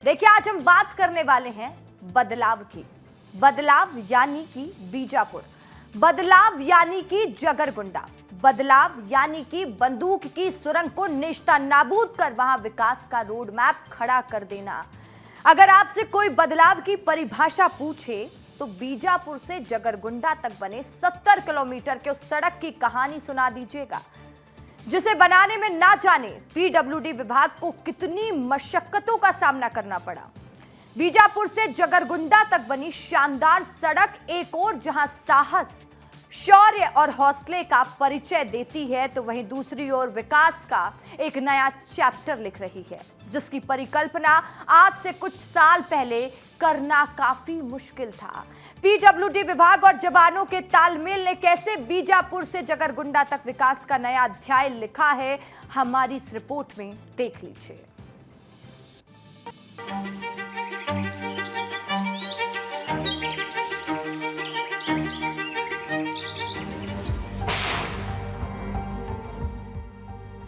देखिए, आज हम बात करने वाले हैं बदलाव की। बदलाव यानी कि बीजापुर, बदलाव यानी कि जगरगुंडा, बदलाव यानी कि बंदूक की सुरंग को नेश्ता नाबूद कर वहां विकास का रोड मैप खड़ा कर देना। अगर आपसे कोई बदलाव की परिभाषा पूछे तो बीजापुर से जगरगुंडा तक बने 70 किलोमीटर के उस सड़क की कहानी सुना दीजिएगा, जिसे बनाने में ना जाने पीडब्ल्यूडी विभाग को कितनी मशक्कतों का सामना करना पड़ा। बीजापुर से जगरगुंडा तक बनी शानदार सड़क एक और जहां साहस, शौर्य और हौसले का परिचय देती है, तो वहीं दूसरी ओर विकास का एक नया चैप्टर लिख रही है, जिसकी परिकल्पना आज से कुछ साल पहले करना काफी मुश्किल था। पीडब्ल्यूडी विभाग और जवानों के तालमेल ने कैसे बीजापुर से जगरगुंडा तक विकास का नया अध्याय लिखा है, हमारी इस रिपोर्ट में देख लीजिए।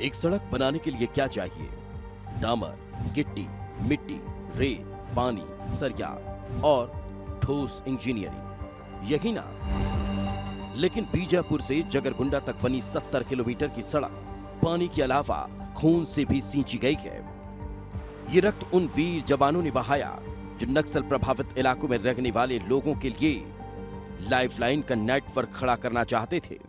एक सड़क बनाने के लिए क्या चाहिए? डामर, गिट्टी, मिट्टी, रेत, पानी, सरिया और ठोस इंजीनियरिंग, यही ना? लेकिन बीजापुर से जगरगुंडा तक बनी 70 किलोमीटर की सड़क पानी के अलावा खून से भी सींची गई है। ये रक्त उन वीर जवानों ने बहाया जो नक्सल प्रभावित इलाकों में रहने वाले लोगों के लिए लाइफलाइन का नेटवर्क खड़ा करना चाहते थे।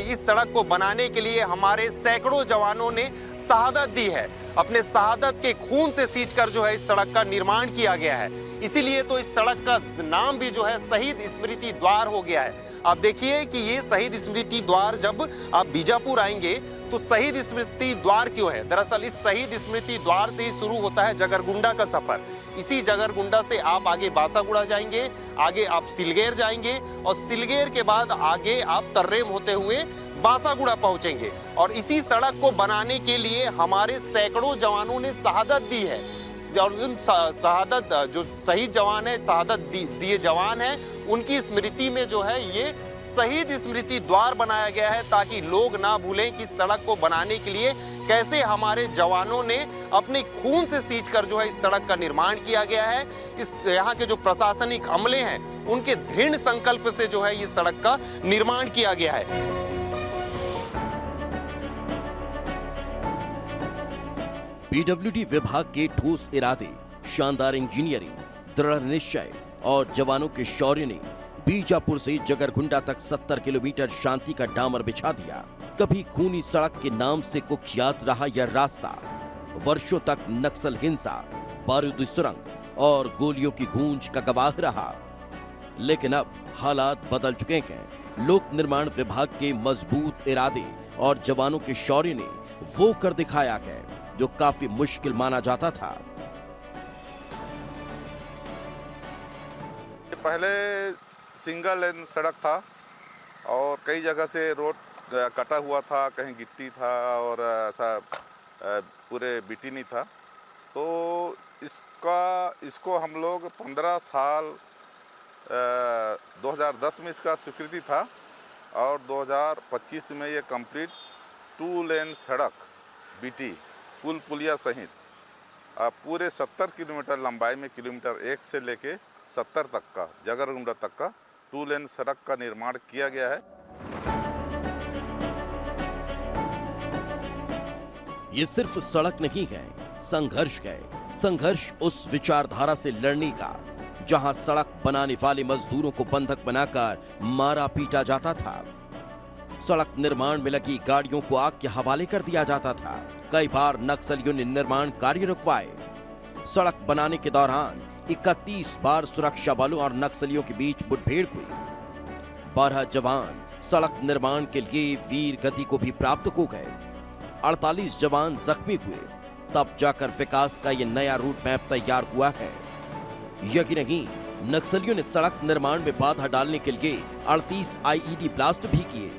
इस सड़क को बनाने के लिए हमारे सैकड़ों जवानों ने शहादत दी है। अपने शहादत के खून से सींचकर जो है इस सड़क का निर्माण किया गया है। इसीलिए तो इस सड़क का नाम भी जो है शहीद स्मृति द्वार हो गया है। आप देखिए कि ये शहीद स्मृति द्वार, जब आप बीजापुर आएंगे तो शहीद स्मृति द्वार क्यों है? दरअसल इस शहीद स्मृति द्वार से ही शुरू होता है जगरगुंडा का सफर। इसी जगरगुंडा से आप आगे बासागुड़ा जाएंगे, आगे आप सिलगेर जाएंगे और सिलगेर के बाद आगे आप तर्रेम होते हुए बासागुड़ा पहुंचेंगे। और इसी सड़क को बनाने के लिए हमारे सैकड़ों जवानों ने शहादत दी है। और उन शहादत, जो शहीद जवान है, शहादत दिए जवान हैं, उनकी स्मृति में जो है ये शहीद स्मृति द्वार बनाया गया है, ताकि लोग ना भूलें कि सड़क को बनाने के लिए कैसे हमारे जवानों ने अपने खून से सींचकर जो है इस सड़क का निर्माण किया गया है। इस यहाँ के जो प्रशासनिक अमले हैं, उनके दृढ़ संकल्प से जो है ये सड़क का निर्माण किया गया है। पीडब्ल्यूडी विभाग के ठोस इरादे, शानदार इंजीनियरिंग, दृढ़ निश्चय और जवानों के शौर्य ने बीजापुर से जगरगुंडा तक 70 किलोमीटर शांति का डामर बिछा दिया। कभी खूनी सड़क के नाम से कुख्यात रहा यह रास्ता वर्षों तक नक्सल हिंसा, बारूदी सुरंग और गोलियों की गूंज का गवाह रहा। लेकिन अब हालात बदल चुके हैं। लोक निर्माण विभाग के मजबूत इरादे और जवानों के शौर्य ने वो कर दिखाया है जो काफी मुश्किल माना जाता था। पहले सिंगल लेन सड़क था और कई जगह से रोड कटा हुआ था, कहीं गिट्टी था और ऐसा पूरे बिटी नहीं था। तो इसको हम लोग 15 साल 2010 में इसका स्वीकृति था और 2025 में ये कंप्लीट 2 लेन सड़क बीटी पुल पुलिया सहित पूरे 70 किलोमीटर लंबाई में, किलोमीटर 1 से लेके 70 तक का, जगरगुंडा तक का 2 लेन सड़क का निर्माण किया गया है। ये सिर्फ सड़क नहीं है, संघर्ष है। संघर्ष उस विचारधारा से लड़ने का जहां सड़क बनाने वाले मजदूरों को बंधक बनाकर मारा पीटा जाता था। सड़क निर्माण में लगी गाड़ियों को आग के हवाले कर दिया जाता था। कई बार नक्सलियों ने निर्माण कार्य रुकवाए। सड़क बनाने के दौरान 31 बार सुरक्षा बलों और नक्सलियों के बीच मुठभेड़ हुई। 12 जवान सड़क निर्माण के लिए वीर गति को भी प्राप्त हो गए। 48 जवान जख्मी हुए। तब जाकर विकास का ये नया रूट मैप तैयार हुआ है। यही नहीं, नक्सलियों ने सड़क निर्माण में बाधा डालने के लिए 38 आईईडी ब्लास्ट भी किए।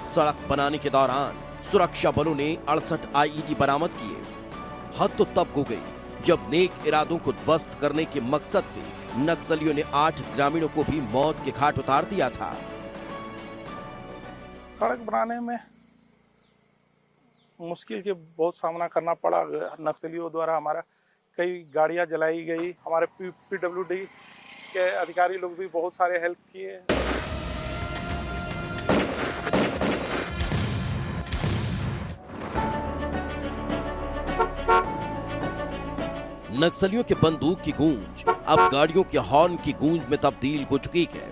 सड़क बनाने के दौरान सुरक्षा बलों ने 68 आईईडी बरामद किए। हद तो तब हो गई जब नेक इरादों को ध्वस्त करने के मकसद से नक्सलियों ने 8 ग्रामीणों को भी मौत के घाट उतार दिया था। सड़क बनाने में मुश्किल के बहुत सामना करना पड़ा। नक्सलियों द्वारा हमारा कई गाड़ियां जलाई गई। हमारे PWD के अधिकारी लोग भी बहुत सारे हेल्प किए। नक्सलियों के बंदूक की गूंज अब गाड़ियों के हॉर्न की गूंज में तब्दील हो चुकी है।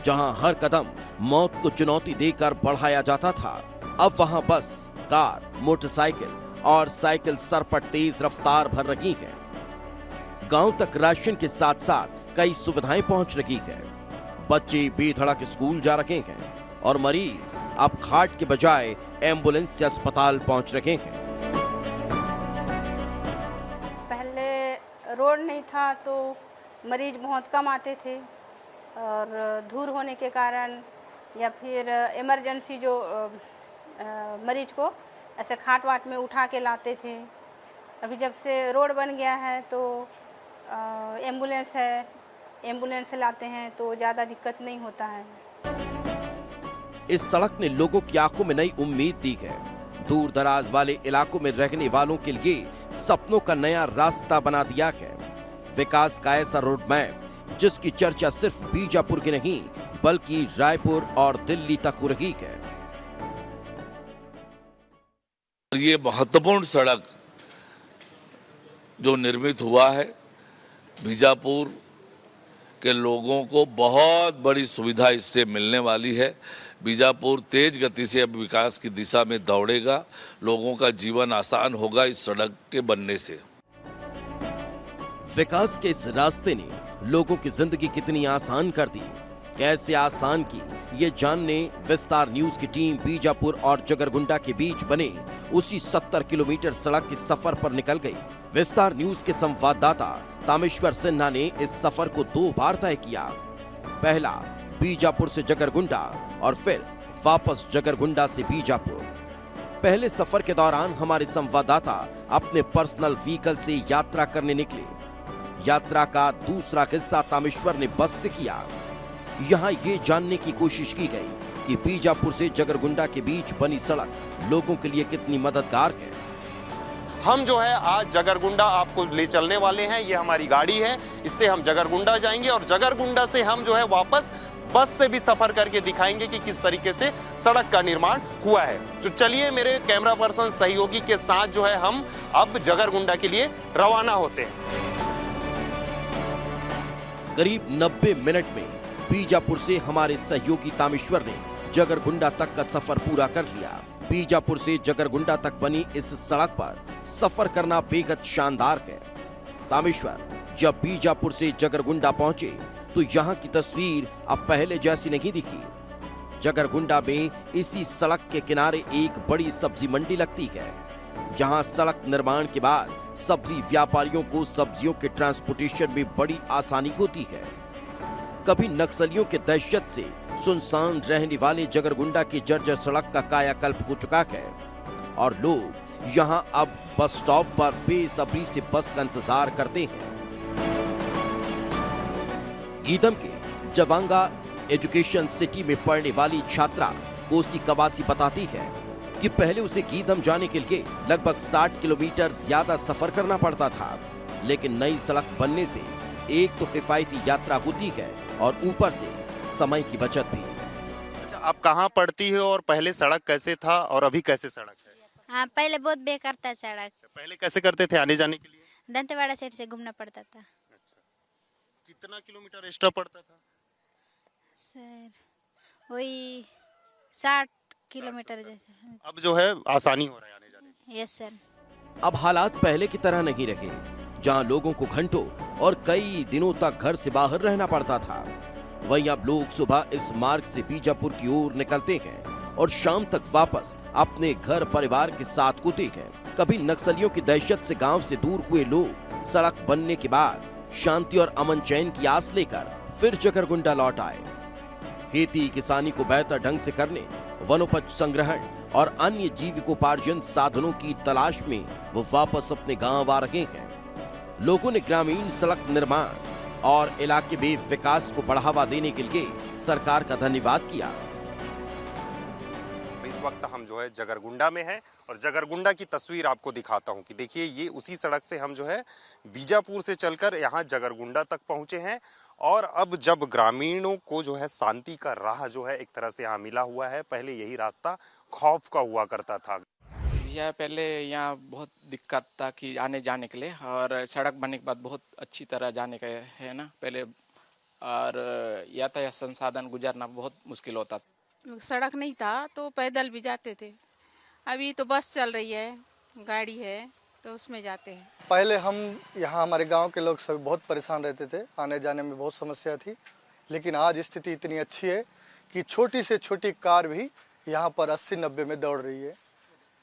जहां हर कदम मौत को चुनौती देकर बढ़ाया जाता था, अब वहां बस, कार, मोटरसाइकिल और साइकिल सर पर तेज रफ्तार भर रही हैं। गांव तक राशन के साथ साथ कई सुविधाएं पहुंच रही है। बच्चे बेधड़क स्कूल जा रहे हैं और मरीज अब खाट के बजाय एम्बुलेंस से अस्पताल पहुंच रहे हैं। रोड नहीं था तो मरीज बहुत कम आते थे और दूर होने के कारण या फिर इमरजेंसी जो मरीज को ऐसे खाट वाट में उठा के लाते थे। अभी जब से रोड बन गया है तो एम्बुलेंस है, एम्बुलेंस से लाते हैं तो ज़्यादा दिक्कत नहीं होता है। इस सड़क ने लोगों की आंखों में नई उम्मीद दी है। दूर दराज वाले इलाकों में रहने वालों के लिए सपनों का नया रास्ता बना दिया है। विकास का ऐसा रोड मैप जिसकी चर्चा सिर्फ बीजापुर की नहीं बल्कि रायपुर और दिल्ली तक हो रही है। ये महत्वपूर्ण सड़क जो निर्मित हुआ है, बीजापुर के लोगों को बहुत बड़ी सुविधा इससे मिलने वाली है। बीजापुर तेज गति से अब विकास की दिशा में दौड़ेगा। लोगों का जीवन आसान होगा इस सड़क के बनने से। विकास के इस रास्ते ने लोगों की जिंदगी कितनी आसान कर दी, कैसे आसान की, ये जानने विस्तार न्यूज की टीम बीजापुर और जगरगुंडा के बीच बने उसी 70 किलोमीटर सड़क के सफर पर निकल गई। विस्तार न्यूज के संवाददाता तामेश्वर सिन्हा ने इस सफर को 2 बार तय किया। पहला बीजापुर से जगरगुंडा और फिर वापस जगरगुंडा से बीजापुर। पहले सफर के दौरान हमारे संवाददाता अपने पर्सनल व्हीकल से यात्रा करने निकले। यात्रा का दूसरा हिस्सा तामेश्वर ने बस से किया। यहाँ ये जानने की कोशिश की गई कि बीजापुर से जगरगुंडा के बीच बनी सड़क लोगों के लिए कितनी मददगार है। हम जो है आज जगरगुंडा आपको ले चलने वाले हैं। ये हमारी गाड़ी है, इससे हम जगरगुंडा जाएंगे और जगरगुंडा से हम जो है वापस बस से भी सफर करके दिखाएंगे कि किस तरीके से सड़क का निर्माण हुआ है। तो चलिए मेरे कैमरा पर्सन सहयोगी के साथ जो है हम अब जगरगुंडा के लिए रवाना होते हैं। करीब 90 मिनट में बीजापुर से हमारे सहयोगी तामेश्वर ने जगरगुंडा तक का सफर पूरा कर लिया। बीजापुर से जगरगुंडा तक बनी इस सड़क पर सफर करना बेहद शानदार है। तामेश्वर जब बीजापुर से जगरगुंडा पहुंचे तो यहाँ की तस्वीर अब पहले जैसी नहीं दिखी। जगरगुंडा में इसी सड़क के किनारे एक बड़ी सब्जी मंडी लगती है, जहाँ सड़क निर्माण के बाद सब्जी व्यापारियों को सब्जियों के ट्रांसपोर्टेशन में बड़ी आसानी होती है। कभी नक्सलियों के दहशत से सुनसान रहने वाले जगरगुंडा की जर्जर सड़क का कायाकल्प हो चुका है और लोग यहां अब बस स्टॉप पर बेसब्री से बस का इंतजार करते हैं। गीदम के जवांगा एजुकेशन सिटी में पढ़ने वाली छात्रा कोसी कवासी बताती है कि पहले उसे गीदम जाने के लिए लगभग 60 किलोमीटर ज्यादा सफर करना पड़ता था, लेकिन नई सड़क बनने से एक तो किफायती यात्रा होती है और ऊपर से समय की बचत भी। अच्छा, आप कहाँ पढ़ती हो और पहले सड़क कैसे था और अभी कैसे सड़क है? हाँ, पहले बहुत बेकार था सड़क। पहले कैसे करते थे आने जाने के लिए? दंतेवाड़ा साइड से घूमना पड़ता था। अच्छा, कितना किलोमीटर एक्स्ट्रा पड़ता था? सर वही 60 किलोमीटर जैसे। अब जो है आसानी हो रहा है आने जाने की। Yes sir. अब हालात पहले की तरह नहीं रहे, जहां लोगों को घंटों और कई दिनों तक घर से बाहर रहना पड़ता था। वहीं अब लोग सुबह इस मार्ग से बीजापुर की ओर निकलते हैं और शाम तक वापस अपने घर परिवार के साथ कूदते हैं। कभी नक्सलियों की दहशत से गांव से दूर हुए लोग सड़क बनने के बाद शांति और अमन चैन की आस लेकर फिर जगरगुंडा लौट आए। खेती किसानी को बेहतर ढंग से करने, वनोपज संग्रहण और अन्य जीविकोपार्जन साधनों की तलाश में वो वापस अपने गांव आ रहे हैं। लोगों ने ग्रामीण सड़क निर्माण और इलाके में विकास को बढ़ावा देने के लिए सरकार का धन्यवाद किया। वक्त हम जो है जगरगुंडा में हैं और जगरगुंडा की तस्वीर आपको दिखाता हूं कि देखिए ये उसी सड़क से हम जो है बीजापुर से चलकर यहाँ जगरगुंडा तक पहुंचे हैं। और अब जब ग्रामीणों को जो है शांति का राह जो है एक तरह से यहाँ मिला हुआ है, पहले यही रास्ता खौफ का हुआ करता था। यह पहले यहाँ बहुत दिक्कत था कि आने जाने के लिए, और सड़क बनने के बाद बहुत अच्छी तरह जाने का है ना पहले, और यातायात संसाधन गुजरना बहुत मुश्किल होता था। सड़क नहीं था तो पैदल भी जाते थे, अभी तो बस चल रही है, गाड़ी है तो उसमें जाते हैं। पहले हम यहाँ हमारे गांव के लोग सब बहुत परेशान रहते थे, आने जाने में बहुत समस्या थी, लेकिन आज स्थिति इतनी अच्छी है कि छोटी से छोटी कार भी यहाँ पर 80-90 में दौड़ रही है।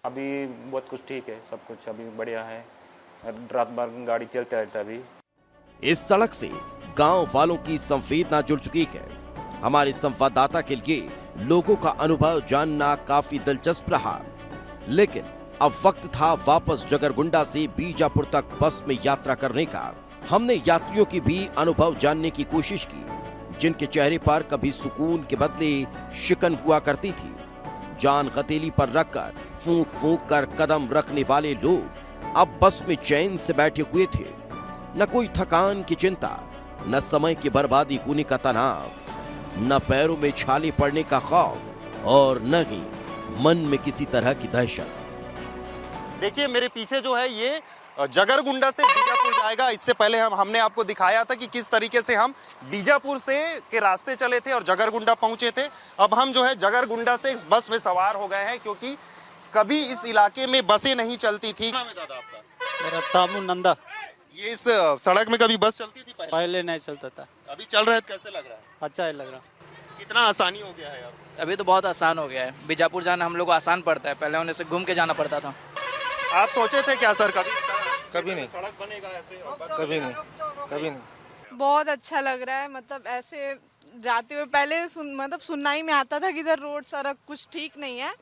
अभी बहुत कुछ ठीक है, सब कुछ अभी बढ़िया है, रात भर गाड़ी चलता रहता है। अभी इस सड़क से गांव वालों की संवेदना जुड़ चुकी है। हमारे संवाददाता के लिए लोगों का अनुभव जानना काफी दिलचस्प रहा, लेकिन अब वक्त था वापस जगरगुंडा से बीजापुर तक बस में यात्रा करने का। हमने यात्रियों की भी अनुभव जानने की कोशिश की, जिनके चेहरे पर कभी सुकून के बदले शिकन हुआ करती थी। जान हथेली पर रखकर फूंक फूंक कर कदम रखने वाले लोग अब बस में चैन से बैठे हुए थे। न कोई थकान की चिंता, न समय की बर्बादी होने का तनाव, न पैरों में छाले पड़ने का खौफ, और न ही मन में किसी तरह की दहशत। देखिए मेरे पीछे जो है ये जगरगुंडा से बीजापुर जाएगा। इससे पहले हमने आपको दिखाया था कि किस तरीके से हम बीजापुर से के रास्ते चले थे और जगरगुंडा पहुंचे थे। अब हम जो है जगरगुंडा से इस बस में सवार हो गए हैं, क्योंकि कभी इस इलाके में बसें नहीं चलती थी। दादा आपका? मेरा तामू नंदा। ये इस सड़क में कभी बस चलती थी पहले नहीं चलता था, अभी चल रहा है, कैसे लग रहा है? अच्छा ही लग रहा। कितना आसानी हो गया है यार? अभी तो बहुत आसान हो गया है, बीजापुर जाना हम लोग को आसान पड़ता है, पहले होने से घूम के जाना पड़ता था। आप सोचे थे क्या सर कभी नहीं, सड़क बनेगा ऐसे? कभी नहीं। बहुत अच्छा लग रहा है, मतलब ऐसे जाते हुए पहले सुनना ही में आता था कि इधर रोड सड़क कुछ ठीक नहीं है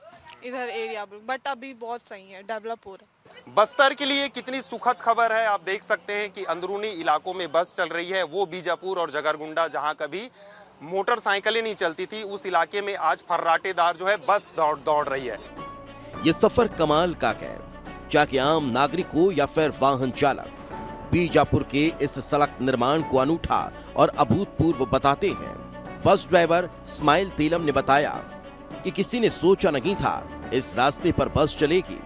इधर एरिया, बट अभी बहुत सही है, डेवलप हो रहा है। बस्तर के लिए कितनी सुखद खबर है, आप देख सकते हैं कि अंदरूनी इलाकों में बस चल रही है। वो बीजापुर और जगरगुंडा जहां कभी मोटरसाइकिलें नहीं चलती थी, उस इलाके में आज फर्राटेदार जो है बस दौड़ रही है। ये सफर कमाल का है, चाहे आम नागरिक हो या फिर वाहन चालक। बीजापुर के इस सड़क निर्माण को अनूठा और अभूतपूर्व बताते हैं बस ड्राइवर स्माइल तेलम ने बताया कि किसी ने सोचा नहीं था इस रास्ते पर बस चलेगी,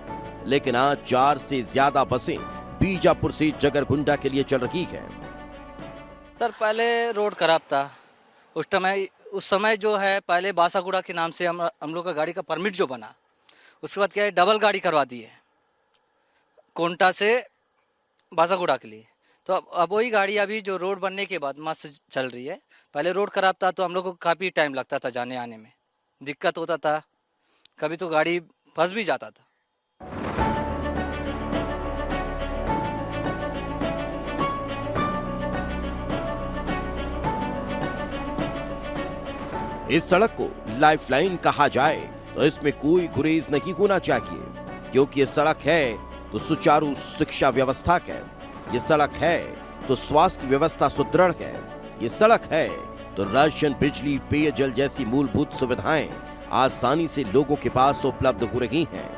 लेकिन आज 4 से ज्यादा बसें बीजापुर से जगरगुंडा के लिए चल रही हैं। सर पहले रोड खराब था, उस समय जो है पहले बासागुड़ा के नाम से हम लोग का गाड़ी का परमिट जो बना, उसके बाद क्या है डबल गाड़ी करवा दी है कोंटा से बासागुड़ा के लिए। तो अब वही गाड़ी अभी जो रोड बनने के बाद मस्त चल रही है। पहले रोड खराब था तो हम लोग को काफ़ी टाइम लगता था, जाने आने में दिक्कत होता था, कभी तो गाड़ी फंस भी जाता था। इस सड़क को लाइफलाइन कहा जाए तो इसमें कोई गुरेज नहीं होना चाहिए, क्योंकि ये सड़क है तो सुचारू शिक्षा व्यवस्था है, ये सड़क है तो स्वास्थ्य व्यवस्था सुदृढ़ है, ये सड़क है तो राशन, बिजली, पेयजल जैसी मूलभूत सुविधाएं आसानी से लोगों के पास उपलब्ध हो रही हैं।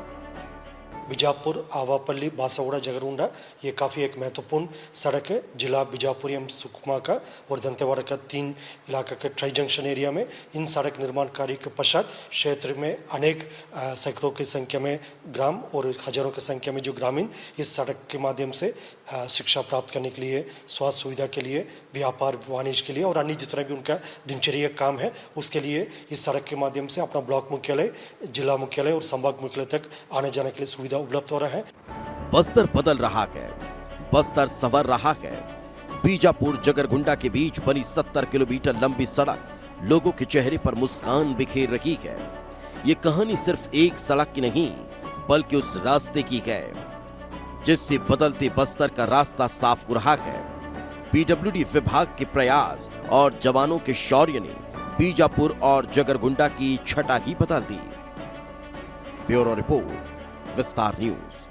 बीजापुर, आवापल्ली, बासागुड़ा, जगरगुंडा ये काफ़ी एक महत्वपूर्ण सड़क है जिला बीजापुर एवं सुकमा का और दंतेवाड़ा का 3 इलाका के ट्राई जंक्शन एरिया में। इन सड़क निर्माण कार्य के पश्चात क्षेत्र में अनेक सैकड़ों की संख्या में ग्राम और हजारों की संख्या में जो ग्रामीण इस सड़क के माध्यम से शिक्षा प्राप्त करने के लिए, स्वास्थ्य सुविधा के लिए, व्यापार वाणिज्य के लिए और अन्य जितना भी उनका दिनचर्या काम है उसके लिए इस सड़क के माध्यम से अपना ब्लॉक मुख्यालय, जिला मुख्यालय और संभाग मुख्यालय तक आने जाने के लिए सुविधा उपलब्ध हो रहा है। बस्तर बदल रहा है, बस्तर संवर रहा है। बीजापुर जगरगुंडा के बीच बनी 70 किलोमीटर लंबी सड़क लोगों के चेहरे पर मुस्कान बिखेर रही है। ये कहानी सिर्फ एक सड़क की नहीं बल्कि उस रास्ते की है जिससे बदलते बस्तर का रास्ता साफ हो रहा है। पीडब्ल्यूडी विभाग के प्रयास और जवानों के शौर्य ने बीजापुर और जगरगुंडा की छटा ही बदल दी। ब्यूरो रिपोर्ट, विस्तार न्यूज।